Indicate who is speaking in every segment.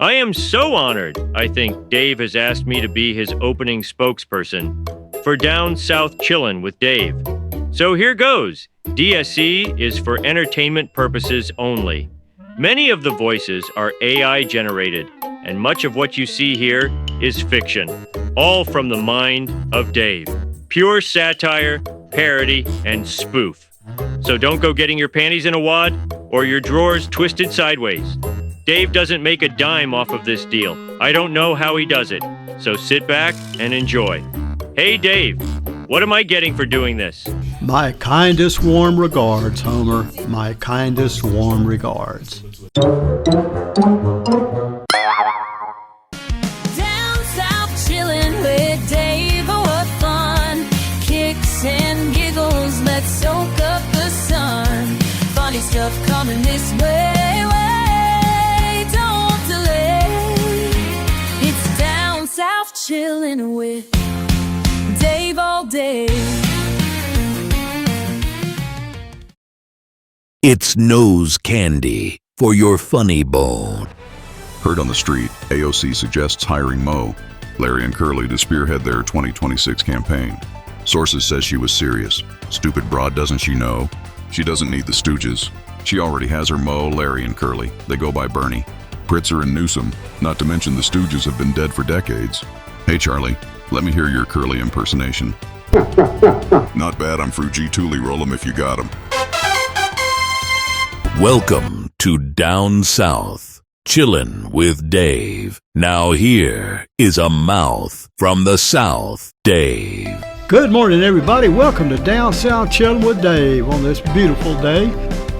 Speaker 1: I am so honored. I think Dave has asked me to be his opening spokesperson for Down South Chillin' with Dave. So here goes. DSC is for entertainment purposes only. Many of the voices are AI generated, and much of what you see here is fiction, all from the mind of Dave. Pure satire, parody, and spoof. So don't go getting your panties in a wad or your drawers twisted sideways. Dave doesn't make a dime off of this deal. I don't know how he does it. So sit back and enjoy. Hey Dave, what am I getting for doing this?
Speaker 2: My kindest warm regards, Homer. My kindest warm regards.
Speaker 3: Down south chillin' with Dave, oh what fun. Kicks and giggles, let's soak up the sun. Funny stuff coming this way, don't delay. It's Down South Chillin' with Dave all day.
Speaker 4: It's nose candy for your funny bone.
Speaker 5: Heard on the street, AOC suggests hiring Mo, Larry and Curly to spearhead their 2026 campaign. Sources says she was serious. Stupid broad, doesn't she know? She doesn't need the Stooges. She already has her Mo, Larry, and Curly. They go by Bernie. Pritzker and Newsom, not to mention the Stooges have been dead for decades. Hey Charlie, let me hear your Curly impersonation. Not bad, I'm Fruit G. Tooley, roll 'em if you got 'em.
Speaker 4: Welcome to Down South, Chillin' with Dave. Now here is a mouth from the South, Dave.
Speaker 2: Good morning, everybody. Welcome to Down South Chillin' with Dave on this beautiful day.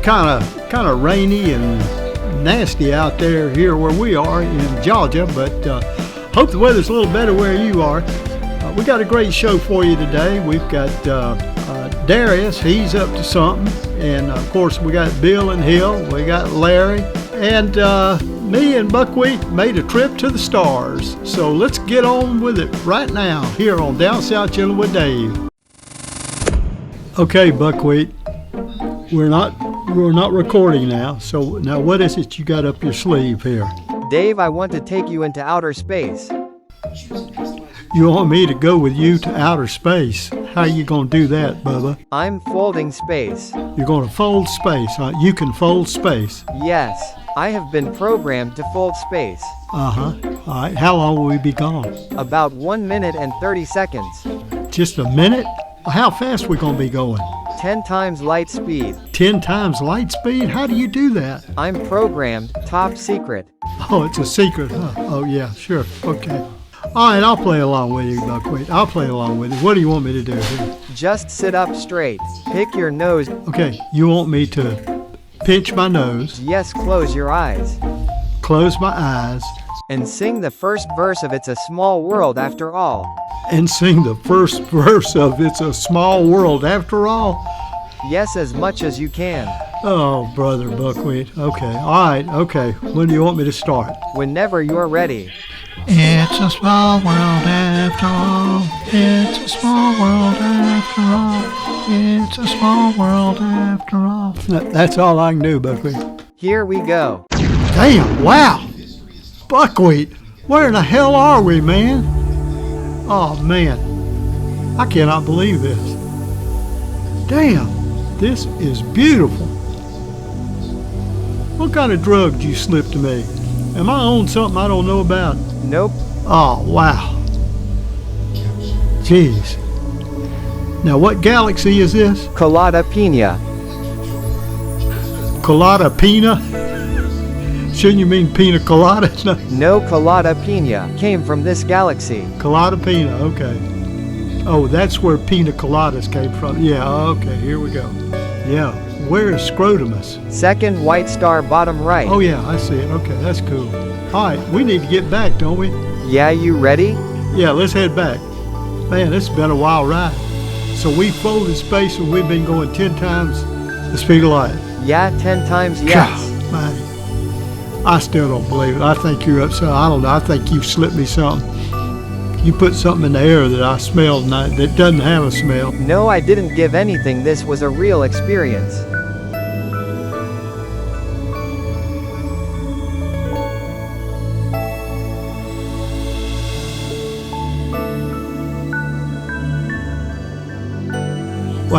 Speaker 2: Kind of rainy and nasty out there here where we are in Georgia, but hope the weather's a little better where you are. We got a great show for you today. We've got Darius, he's up to something, and of course we got Bill and Hill, we got Larry, and me and Buckwheat made a trip to the stars. So let's get on with it right now here on Down South Chillin' with Dave. Okay, Buckwheat, we're not recording now. So now what is it you got up your sleeve here?
Speaker 6: Dave, I want to take you into outer space.
Speaker 2: You want me to go with you to outer space? How you gonna do that, Bubba?
Speaker 6: I'm folding space.
Speaker 2: You're gonna fold space, huh? You can fold space.
Speaker 6: Yes, I have been programmed to fold space.
Speaker 2: Uh-huh. All right, how long will we be gone?
Speaker 6: About 1 minute and 30 seconds.
Speaker 2: Just a minute? How fast we gonna be going?
Speaker 6: 10 times light speed.
Speaker 2: 10 times light speed? How do you do that?
Speaker 6: I'm programmed, top secret.
Speaker 2: Oh, it's a secret, huh? Oh, yeah, sure. Okay. All right, I'll play along with you, Buckwheat. I'll play along with you. What do you want me to do here?
Speaker 6: Just sit up straight. Pick your nose.
Speaker 2: Okay, you want me to pinch my nose,
Speaker 6: Yes, close your eyes.
Speaker 2: close my eyes,
Speaker 6: And sing the first verse of It's a Small World After All.
Speaker 2: and sing the first verse of It's a Small World After All?
Speaker 6: Yes, as much as you can.
Speaker 2: Oh, brother Buckwheat. Okay, all right, okay. When do you want me to start?
Speaker 6: Whenever you're ready.
Speaker 2: It's a small world after all. It's a small world after all. It's a small world after all. That's all I can do, Buckwheat.
Speaker 6: Here we go.
Speaker 2: Damn, wow. Buckwheat, where in the hell are we, man? Oh, man. I cannot believe this. Damn, this is beautiful. What kind of drug did you slip to me? Am I on something I don't know about?
Speaker 6: Nope.
Speaker 2: Oh, wow. Jeez. Now, what galaxy is this?
Speaker 6: Colada Pina.
Speaker 2: Colada Pina? Shouldn't you mean pina colada? No.
Speaker 6: No, Colada Pina came from this galaxy.
Speaker 2: Colada Pina, okay. Oh, that's where pina coladas came from. Yeah, okay, here we go. Yeah, where is Scrotumus?
Speaker 6: Second white star bottom right.
Speaker 2: Oh, yeah, I see it. Okay, that's cool. All right, we need to get back, don't we?
Speaker 6: Yeah, you ready?
Speaker 2: Yeah, let's head back. Man, this has been a wild ride. So we folded space and we've been going 10 times the speed of light.
Speaker 6: Yeah, 10 times yes.
Speaker 2: God, mighty. I still don't believe it. I think you're upset. I don't know. I think you slipped me something. You put something in the air that I smelled and that doesn't have a smell.
Speaker 6: No, I didn't give anything. This was a real experience.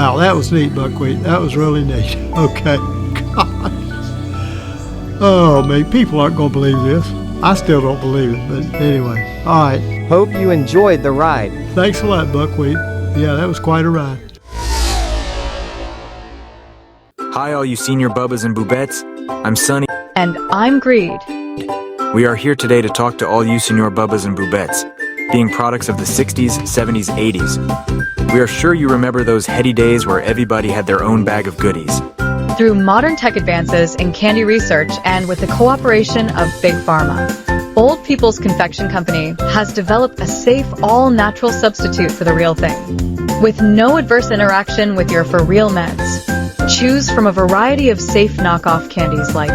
Speaker 2: Wow, that was neat, Buckwheat. That was really neat. Okay. God. Oh, man, people aren't going to believe this. I still don't believe it, but anyway. All right.
Speaker 6: Hope you enjoyed the ride.
Speaker 2: Thanks a lot, Buckwheat. Yeah, that was quite a ride.
Speaker 7: Hi, all you senior bubbas and boobettes. I'm Sonny.
Speaker 8: And I'm Greed.
Speaker 7: We are here today to talk to all you senior bubbas and boobettes, being products of the 60s, 70s, 80s. We are sure you remember those heady days where everybody had their own bag of goodies.
Speaker 8: Through modern tech advances in candy research and with the cooperation of Big Pharma, Old People's Confection Company has developed a safe, all-natural substitute for the real thing. With no adverse interaction with your for-real meds. Choose from a variety of safe knockoff candies like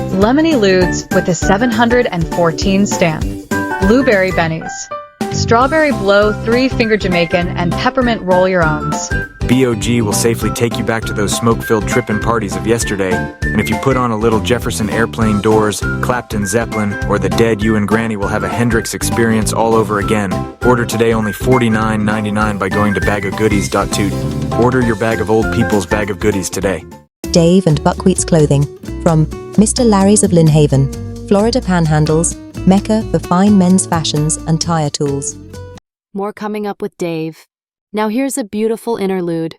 Speaker 8: Lemony Ludes with a 714 stamp, Blueberry Bennies, Strawberry Blow 3-Finger Jamaican, and Peppermint Roll Your Owns.
Speaker 7: BOG will safely take you back to those smoke-filled trippin' parties of yesterday, and if you put on a little Jefferson Airplane Doors, Clapton Zeppelin, or the dead, you and Granny will have a Hendrix experience all over again. Order today only $49.99 by going to bagofgoodies.toot. Order your bag of Old People's Bag of Goodies today.
Speaker 9: Dave and Buckwheat's clothing from Mr. Larry's of Lynn Haven, Florida Panhandles, Mecca for fine men's fashions and tire tools.
Speaker 10: More coming up with Dave. Now here's a beautiful interlude.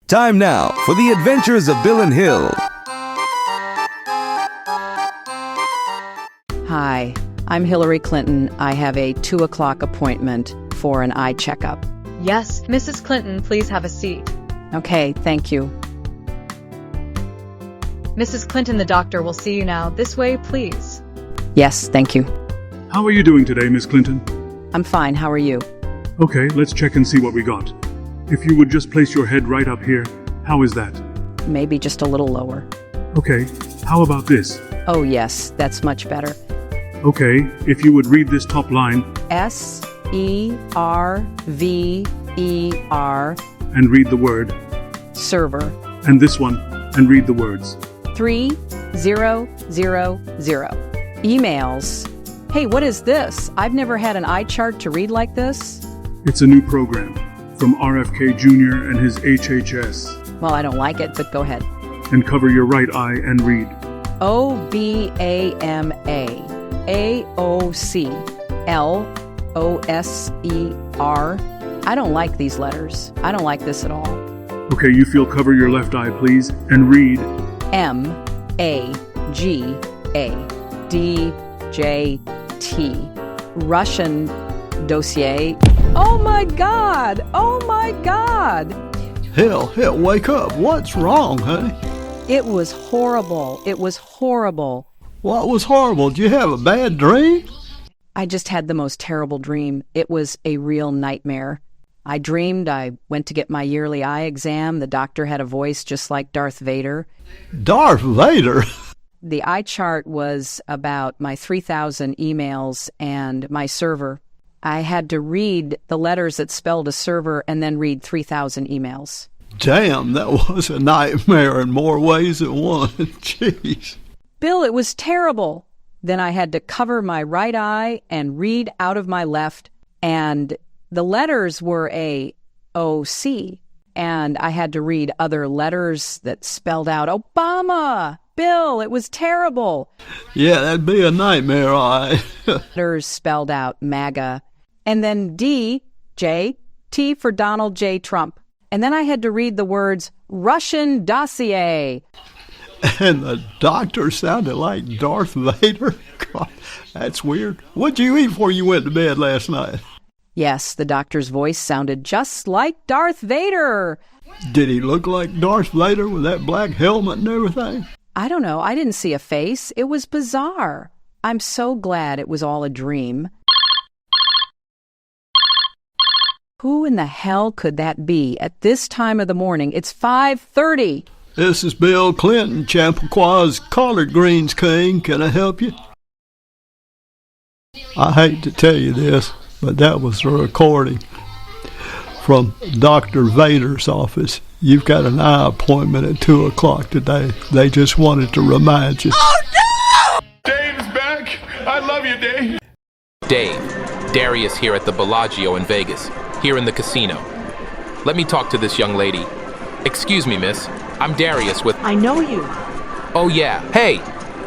Speaker 11: Time now for the adventures of Bill and Hill.
Speaker 12: Hi, I'm Hillary Clinton. I have a 2 o'clock appointment for an eye checkup.
Speaker 8: Yes, Mrs. Clinton, please have a seat.
Speaker 12: Okay, thank you.
Speaker 8: Mrs. Clinton, the doctor will see you now. This way, please.
Speaker 12: Yes, thank you.
Speaker 13: How are you doing today, Miss Clinton?
Speaker 12: I'm fine. How are you?
Speaker 13: Okay, let's check and see what we got. If you would just place your head right up here, how is that?
Speaker 12: Maybe just a little lower.
Speaker 13: Okay, how about this?
Speaker 12: Oh, yes, that's much better.
Speaker 13: Okay, if you would read this top line.
Speaker 12: SERVER.
Speaker 13: And read the word.
Speaker 12: Server.
Speaker 13: And this one, and read the words.
Speaker 12: 3000. Emails. Hey, what is this? I've never had an eye chart to read like this.
Speaker 13: It's a new program from RFK Jr. and his HHS.
Speaker 12: Well, I don't like it, but go ahead.
Speaker 13: And cover your right eye and read.
Speaker 12: OBAMA AOCLOSER. I don't like these letters. I don't like this at all.
Speaker 13: Okay, you feel cover your left eye, please, and read.
Speaker 12: MAGADJT. Russian dossier. Oh my God! Oh my God!
Speaker 2: Hell, wake up. What's wrong, honey?
Speaker 12: It was horrible. It was horrible.
Speaker 2: What was horrible? Did you have a bad dream?
Speaker 12: I just had the most terrible dream. It was a real nightmare. I dreamed I went to get my yearly eye exam. The doctor had a voice just like Darth Vader.
Speaker 2: Darth Vader?
Speaker 12: The eye chart was about my 3,000 emails and my server. I had to read the letters that spelled a server and then read 3,000 emails.
Speaker 2: Damn, that was a nightmare in more ways than one. Jeez.
Speaker 12: Bill, it was terrible. Then I had to cover my right eye and read out of my left, and the letters were AOC, and I had to read other letters that spelled out Obama. Bill, it was terrible.
Speaker 2: Yeah, that'd be a nightmare, all right.
Speaker 12: Letters spelled out MAGA. And then D, J, T for Donald J. Trump. And then I had to read the words Russian dossier.
Speaker 2: And the doctor sounded like Darth Vader? God, that's weird. What'd you eat before you went to bed last night?
Speaker 12: Yes, the doctor's voice sounded just like Darth Vader.
Speaker 2: Did he look like Darth Vader with that black helmet and everything?
Speaker 12: I don't know. I didn't see a face. It was bizarre. I'm so glad it was all a dream. Who in the hell could that be at this time of the morning? It's 5:30.
Speaker 2: This is Bill Clinton, Chappaqua collard greens king. Can I help you? I hate to tell you this, but that was a recording from Dr. Vader's office. You've got an eye appointment at 2 o'clock today. They just wanted to remind you.
Speaker 14: Oh no!
Speaker 15: Dave's back! I love you, Dave!
Speaker 16: Dave, Darius here at the Bellagio in Vegas, here in the casino. Let me talk to this young lady. Excuse me, miss. I'm Darius with...
Speaker 17: I know you.
Speaker 16: Oh yeah. Hey,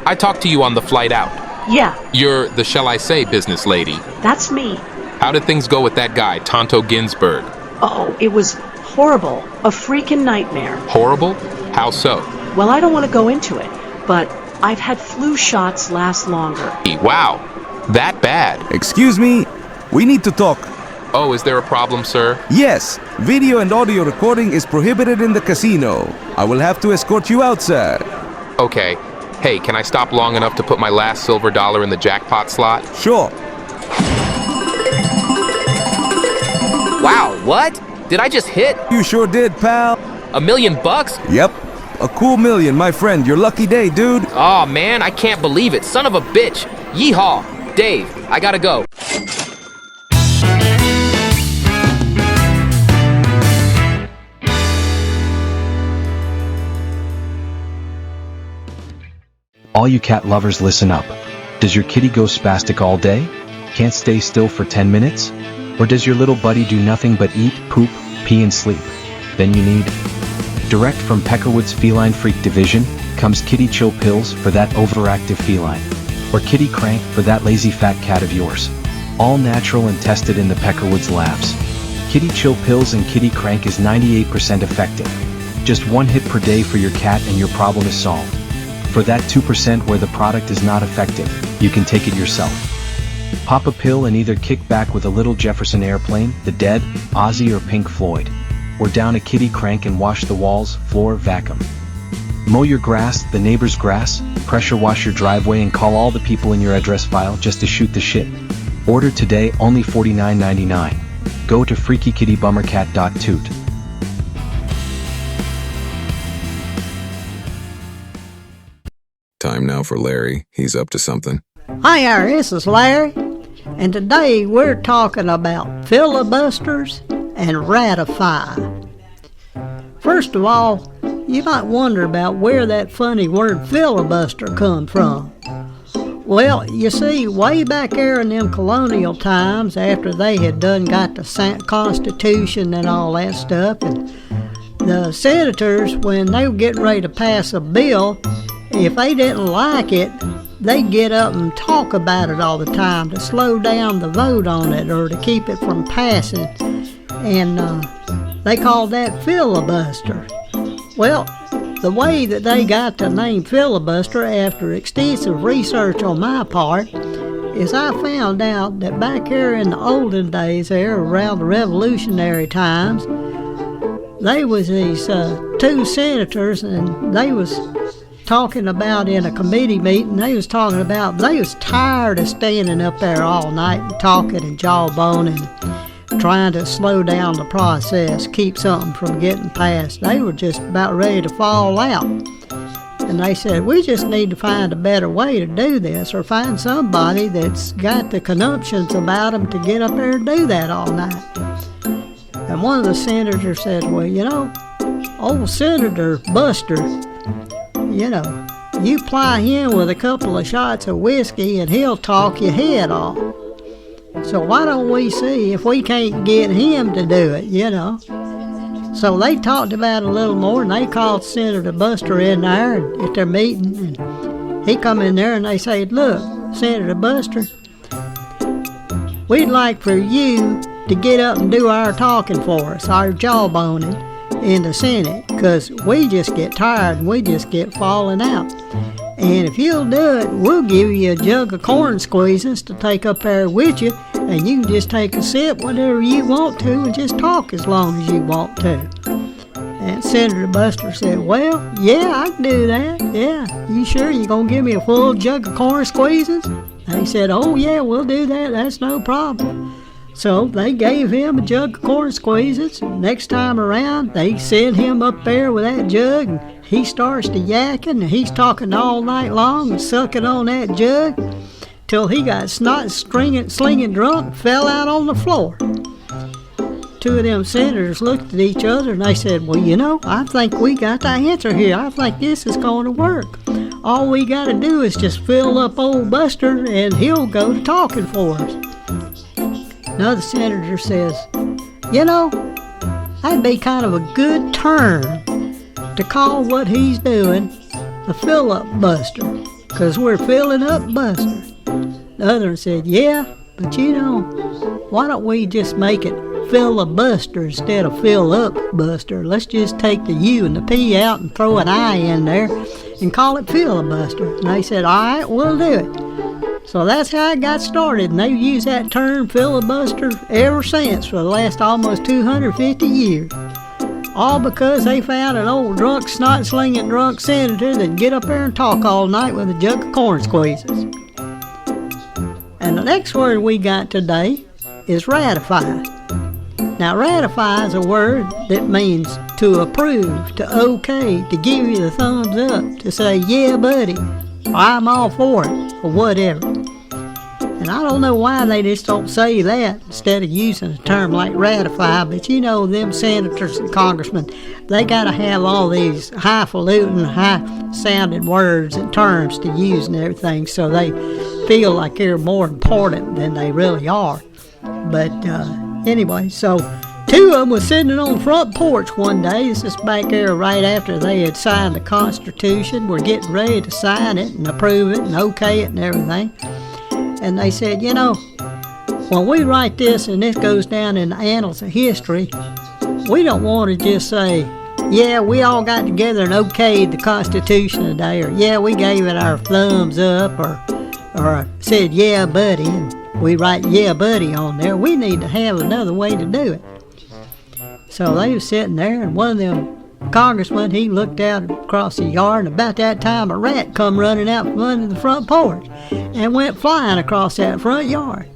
Speaker 16: I talked to you on the flight out.
Speaker 17: Yeah.
Speaker 16: You're the, shall I say, business lady.
Speaker 17: That's me.
Speaker 16: How did things go with that guy, Tonto Ginsburg?
Speaker 17: Oh, it was horrible. A freaking nightmare.
Speaker 16: Horrible? How so?
Speaker 17: Well, I don't want to go into it, but I've had flu shots last longer.
Speaker 16: Wow. That bad?
Speaker 11: Excuse me, we need to talk.
Speaker 16: Oh, is there a problem, sir?
Speaker 11: Yes, video and audio recording is prohibited in the casino. I will have to escort you outside.
Speaker 16: Okay. Hey, can I stop long enough to put my last silver dollar in the jackpot slot?
Speaker 11: Sure.
Speaker 18: Wow, what? Did I just hit?
Speaker 11: You sure did, pal.
Speaker 18: $1 million bucks?
Speaker 11: Yep. A cool million, my friend. Your lucky day, dude.
Speaker 18: Aw, man, I can't believe it. Son of a bitch. Yeehaw. Dave, I gotta go.
Speaker 19: All you cat lovers, listen up. Does your kitty go spastic all day? Can't stay still for 10 minutes? Or does your little buddy do nothing but eat, poop, pee and sleep? Then you need... Direct from Peckerwood's Feline Freak Division comes Kitty Chill Pills for that overactive feline. Or Kitty Crank for that lazy fat cat of yours. All natural and tested in the Peckerwood's labs. Kitty Chill Pills and Kitty Crank is 98% effective. Just one hit per day for your cat and your problem is solved. For that 2% where the product is not effective, you can take it yourself. Pop a pill and either kick back with a little Jefferson Airplane, The Dead, Ozzy or Pink Floyd. Or down a Kitty Crank and wash the walls, floor, vacuum. Mow your grass, the neighbor's grass, pressure wash your driveway and call all the people in your address file just to shoot the shit. Order today, only $49.99. Go to freakykittybummercat.toot.
Speaker 20: Time now for Larry. He's up to something.
Speaker 2: Hi there, this is Larry, and today we're talking about filibusters and ratify. First of all, you might wonder about where that funny word filibuster come from. Well, you see, way back there in them colonial times, after they had done got the Constitution and all that stuff, and the senators, when they were getting ready to pass a bill, if they didn't like it, they'd get up and talk about it all the time to slow down the vote on it or to keep it from passing. And they called that filibuster. Well, the way that they got the name filibuster after extensive research on my part is I found out that back here in the olden days there, around the revolutionary times, they was these two senators and they was talking about in a committee meeting, they was talking about they was tired of standing up there all night and talking and jawboning, trying to slow down the process, keep something from getting passed. They were just about ready to fall out. And they said, we just need to find a better way to do this, or find somebody that's got the consumptions about them to get up there and do that all night. And one of the senators said, well, you know, old Senator Buster, you know, you ply him with a couple of shots of whiskey and he'll talk your head off. So why don't we see if we can't get him to do it, you know? So they talked about it a little more and they called Senator Buster in there at their meeting. And he come in there and they said, look, Senator Buster, we'd like for you to get up and do our talking for us, our jawboning in the Senate, because we just get tired and we just get falling out. And if you'll do it, we'll give you a jug of corn squeezes to take up there with you, and you can just take a sip whenever you want to and just talk as long as you want to. And Senator Buster said, well, yeah, I can do that. Yeah, you sure you're going to give me a full jug of corn squeezes? And he said, oh yeah, we'll do that. That's no problem. So they gave him a jug of corn squeezes. Next time around, they sent him up there with that jug, and he starts to yakking, and he's talking all night long and sucking on that jug. till he got slinging drunk and fell out on the floor. Two of them senators looked at each other and they said, well, you know, I think we got the answer here. I think this is going to work. All we got to do is just fill up old Buster and he'll go to talking for us. Another senator says, you know, that'd be kind of a good term to call what he's doing a filibuster, because we're filling up Buster. The other one said, yeah, but you know, why don't we just make it filibuster instead of fill up Buster? Let's just take the U and the P out and throw an I in there and call it filibuster. And they said, all right, we'll do it. So that's how it got started, and they've used that term filibuster ever since for the last almost 250 years. All because they found an old drunk, snot-slinging drunk senator that'd get up there and talk all night with a jug of corn squeezes. And the next word we got today is ratify. Now, ratify is a word that means to approve, to okay, to give you the thumbs up, to say, yeah, buddy, I'm all for it, or whatever. And I don't know why they just don't say that instead of using a term like ratify, but you know, them senators and congressmen, they gotta have all these highfalutin, high-sounding words and terms to use and everything, so they feel like they're more important than they really are. But anyway, so two of them was sitting on the front porch one day. This is back there right after they had signed the Constitution. We're getting ready to sign it and approve it and okay it and everything. And they said, you know, when we write this and this goes down in the annals of history, we don't want to just say, yeah, we all got together and okayed the Constitution today, or yeah, we gave it our thumbs up, or said, yeah, buddy, and we write yeah, buddy on there. We need to have another way to do it. So they was sitting there, and one of them congressmen, he looked out across the yard, and about that time a rat come running out from under the front porch and went flying across that front yard.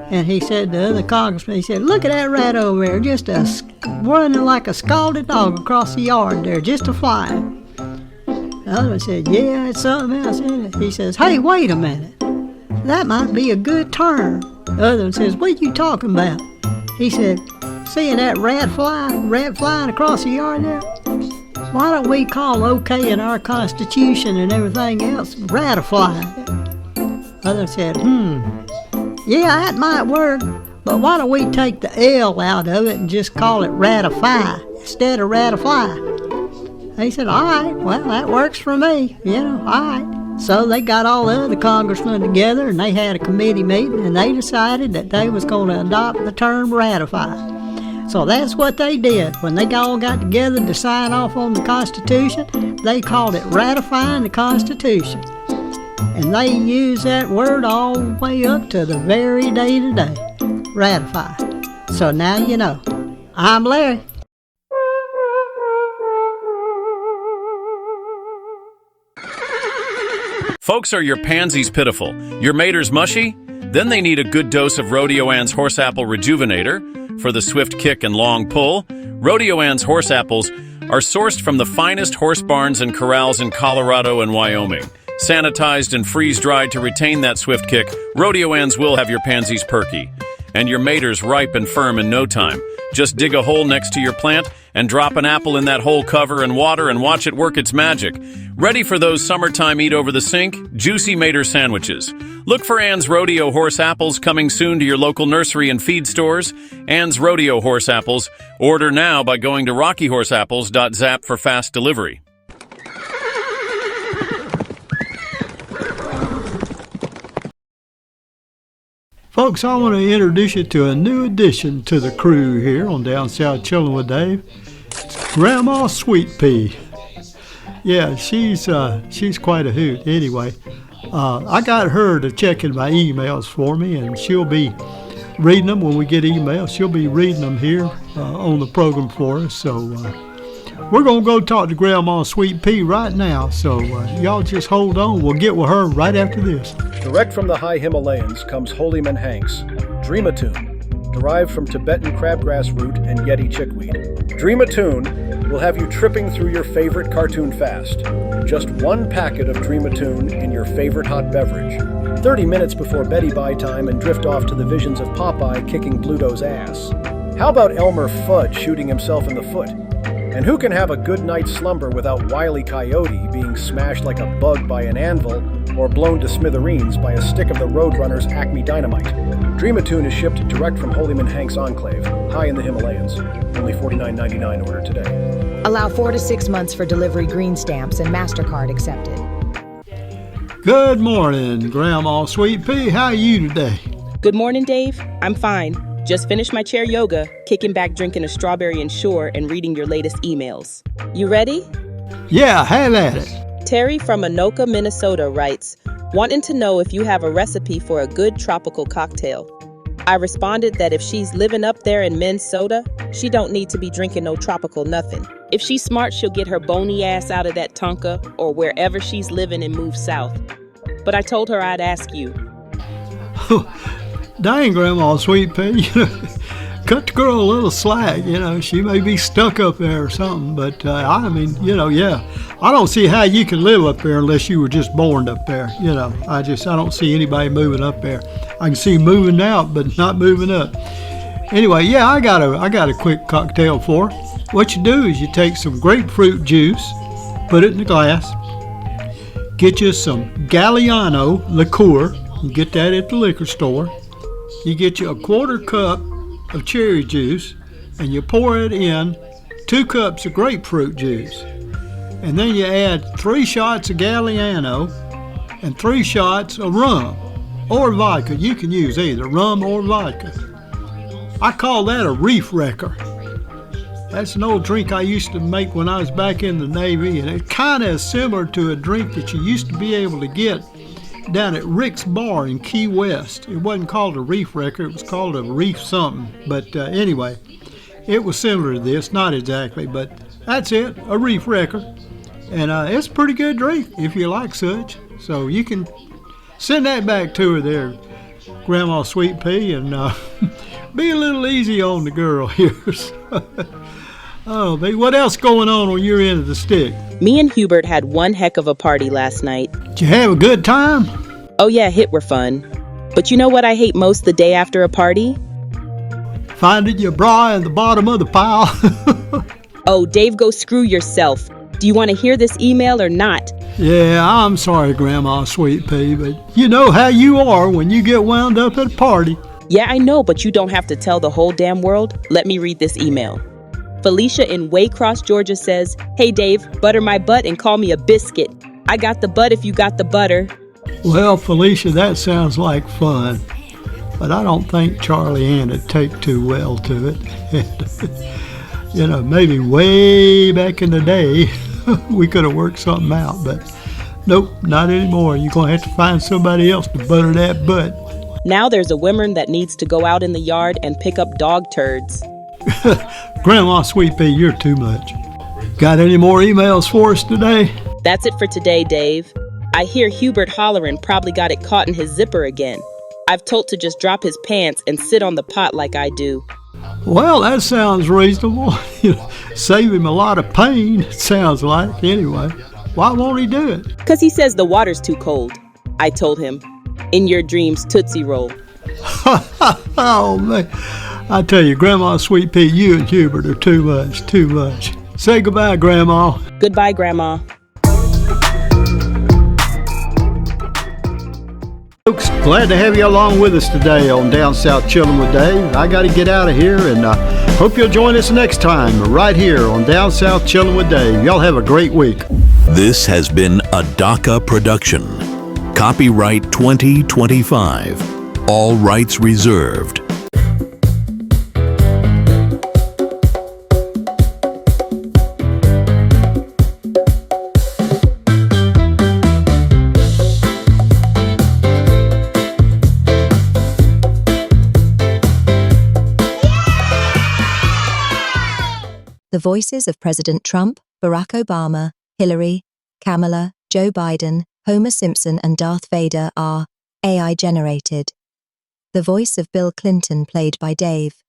Speaker 2: And he said to the other congressman, he said, look at that rat over there, just running like a scalded dog across the yard there, just a flying. The other one said, yeah, it's something else, isn't it? He says, hey, wait a minute, that might be a good term. The other one says, what are you talking about? He said, seeing that rat flying across the yard there? Why don't we call okay in our Constitution and everything else ratify? Other said, yeah, that might work, but why don't we take the L out of it and just call it ratify instead of ratify? He said, all right, well, that works for me, all right. So they got all the other congressmen together and they had a committee meeting and they decided that they was going to adopt the term ratify. So that's what they did. When they all got together to sign off on the Constitution, they called it ratifying the Constitution. And they use that word all the way up to the very day today. Ratify. So now you know. I'm Larry.
Speaker 14: Folks, are your pansies pitiful? Your maters mushy? Then they need a good dose of Rodeo Ann's Horse Apple Rejuvenator for the swift kick and long pull. Rodeo Ann's horse apples are sourced from the finest horse barns and corrals in Colorado and Wyoming. Sanitized and freeze-dried to retain that swift kick, Rodeo Ann's will have your pansies perky and your maters ripe and firm in no time. Just dig a hole next to your plant and drop an apple in that hole cover and water and watch it work its magic. Ready for those summertime eat-over-the-sink, juicy mater sandwiches. Look for Ann's Rodeo Horse Apples coming soon to your local nursery and feed stores. Ann's Rodeo Horse Apples. Order now by going to rockyhorseapples.zap for fast delivery.
Speaker 2: Folks, I want to introduce you to a new addition to the crew here on Down South Chillin' with Dave. It's Grandma Sweet Pea. Yeah, she's quite a hoot. Anyway, I got her to check in my emails for me, and she'll be reading them when we get emails. She'll be reading them here on the program for us. So we're going to go talk to Grandma Sweet Pea right now. So y'all just hold on. We'll get with her right after this.
Speaker 21: Direct from the high Himalayas comes Holy Man Hank's Dream a Tune, derived from Tibetan crabgrass root and Yeti chickweed. Dream a Tune will have you tripping through your favorite cartoon fast. Just one packet of Dream a Tune in your favorite hot beverage. 30 minutes before Betty Bye time and drift off to the visions of Popeye kicking Bluto's ass? How about Elmer Fudd shooting himself in the foot? And who can have a good night's slumber without Wile E. Coyote being smashed like a bug by an anvil or blown to smithereens by a stick of the Roadrunner's Acme Dynamite? Dream-a-Tune is shipped direct from Holyman Hanks Enclave, high in the Himalayas. Only $49.99 order today.
Speaker 1: Allow 4 to 6 months for delivery, green stamps, and MasterCard accepted.
Speaker 2: Good morning, Grandma Sweet Pea. How are you today?
Speaker 22: Good morning, Dave. I'm fine. Just finished my chair yoga, kicking back, drinking a strawberry and Shure, and reading your latest emails. You ready?
Speaker 2: Yeah, have at it.
Speaker 22: Terry from Anoka, Minnesota writes, wanting to know if you have a recipe for a good tropical cocktail. I responded that if she's living up there in Minnesota, she don't need to be drinking no tropical nothing. If she's smart, she'll get her bony ass out of that Tonka or wherever she's living and move south. But I told her I'd ask you.
Speaker 2: Dang, Grandma Sweet Pea, cut the girl a little slack, she may be stuck up there or something, but I don't see how you can live up there unless you were just born up there, I don't see anybody moving up there. I can see moving out, but not moving up. Anyway, yeah, I got a quick cocktail for her. What you do is you take some grapefruit juice, put it in a glass, get you some Galliano liqueur, you get that at the liquor store. You get you a 1/4 cup of cherry juice and you pour it in 2 cups of grapefruit juice. And then you add 3 shots of Galliano and 3 shots of rum or vodka. You can use either rum or vodka. I call that a reef wrecker. That's an old drink I used to make when I was back in the Navy, and it's kind of similar to a drink that you used to be able to get down at Rick's Bar in Key West. It wasn't called a reef wrecker, it was called a reef something. But anyway, it was similar to this, not exactly, but that's it, a reef wrecker. And it's a pretty good drink if you like such. So you can send that back to her there, Grandma Sweet Pea, and be a little easy on the girl here. Oh, baby, what else going on your end of the stick?
Speaker 22: Me and Hubert had one heck of a party last night.
Speaker 2: Did you have a good time?
Speaker 22: Oh yeah, hit were fun. But you know what I hate most the day after a party?
Speaker 2: Finding your bra in the bottom of the pile.
Speaker 22: Oh, Dave, go screw yourself. Do you want to hear this email or not?
Speaker 2: Yeah, I'm sorry, Grandma Sweet Pea, but you know how you are when you get wound up at a party.
Speaker 22: Yeah, I know, but you don't have to tell the whole damn world. Let me read this email. Felicia in Waycross, Georgia says, hey Dave, butter my butt and call me a biscuit. I got the butt if you got the butter.
Speaker 2: Well, Felicia, that sounds like fun, but I don't think Charlie Ann would take too well to it. Maybe way back in the day, we could have worked something out, but nope, not anymore. You're going to have to find somebody else to butter that butt.
Speaker 22: Now there's a woman that needs to go out in the yard and pick up dog turds.
Speaker 2: Grandma Sweet Pea, you're too much. Got any more emails for us today?
Speaker 22: That's it for today, Dave. I hear Hubert hollering probably got it caught in his zipper again. I've told to just drop his pants and sit on the pot like I do.
Speaker 2: Well, that sounds reasonable. Save him a lot of pain, it sounds like. Anyway, why won't he do it?
Speaker 22: Because he says the water's too cold. I told him. In your dreams, Tootsie Roll.
Speaker 2: Oh, man. I tell you, Grandma Sweet Pea, you and Hubert are too much, too much. Say goodbye, Grandma.
Speaker 22: Goodbye, Grandma.
Speaker 2: Folks, glad to have you along with us today on Down South Chillin' with Dave. I got to get out of here, and hope you'll join us next time right here on Down South Chillin' with Dave. Y'all have a great week.
Speaker 4: This has been a DACA production. Copyright 2025. All rights reserved.
Speaker 9: The voices of President Trump, Barack Obama, Hillary, Kamala, Joe Biden, Homer Simpson and Darth Vader are AI generated. The voice of Bill Clinton played by Dave.